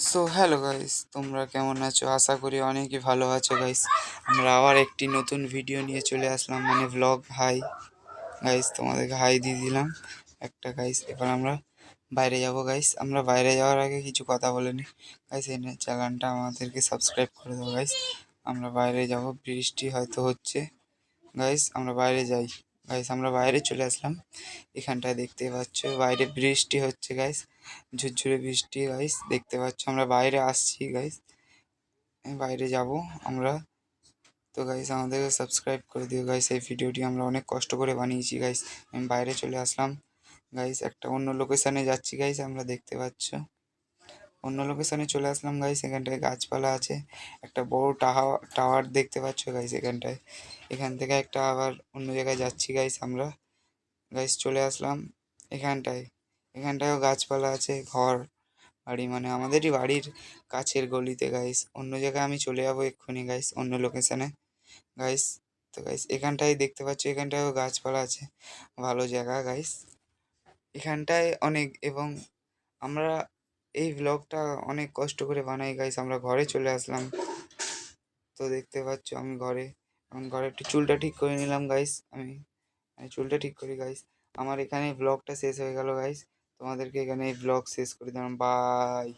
So hello guys, তোমরা কেমন আছো? আশা করি অনেকই ভালো আছো গাইস। আমরা আবার একটি নতুন ভিডিও নিয়ে চলে আসলাম, মানে ভ্লগ। হাই গাইস, তোমাদেরকে হাই দিয়ে দিলাম একটা গাইস। এবার আমরা বাইরে যাব গাইস। আমরা বাইরে যাওয়ার আগে কিছু কথা বলে নিই গাইস। এই চ্যানেলটা আমাদেরকে সাবস্ক্রাইব করে দাও গাইস। আমরা বাইরে যাব, বৃষ্টি হয়তো হচ্ছে গাইস। আমরা বাইরে যাই গাইস। আমরা বাইরে চলে আসলাম। এখানটায় দেখতে পাচ্ছ বাইরে বৃষ্টি হচ্ছে গাইস, ঝুরঝুরে বৃষ্টি গাইস। দেখতে পাচ্ছ আমরা বাইরে আসছি গাইস, বাইরে যাব আমরা। তো গাইস আমাদেরকে সাবস্ক্রাইব করে দিও গাইস। এই ভিডিওটি আমরা অনেক কষ্ট করে বানিয়েছি গাইস। আমি বাইরে চলে আসলাম গাইস, একটা অন্য লোকেশনে যাচ্ছি গাইস। আমরা দেখতে পাচ্ছ অন্য লোকেশনে চলে আসলাম গাইস। এখানটায় গাছপালা আছে, একটা বড় টাওয়ার দেখতে পাচ্ছ গাইস এখানটায়। এখান থেকে একটা আবার অন্য জায়গায় যাচ্ছি গাইস আমরা। গাইস চলে আসলাম এখানটায়। এখানটায়ও গাছপালা আছে, ঘর বাড়ি, মানে আমাদেরই বাড়ির কাছের গলিতে গাইস। অন্য জায়গায় আমি চলে যাবো এক্ষুনি গাইস, অন্য লোকেশনে গাইস। তো গাইস এখানটায় দেখতে পাচ্ছ, এখানটায়ও গাছপালা আছে, ভালো জায়গা গাইস এখানটায় অনেক। এবং আমরা এই ব্লগটা অনেক কষ্ট করে বানাই গাইস। আমরা ঘরে চলে আসলাম। তো দেখতে পাচ্ছ আমি ঘরে, এখন ঘরে একটু চুলটা ঠিক করে নিলাম গাইস। আমি চুলটা ঠিক করি গাইস। আমার এখানে ব্লগটা শেষ হয়ে গেল গাইস। তোমাদেরকে এখানে এই ব্লগ শেষ করে দিলাম। বাই।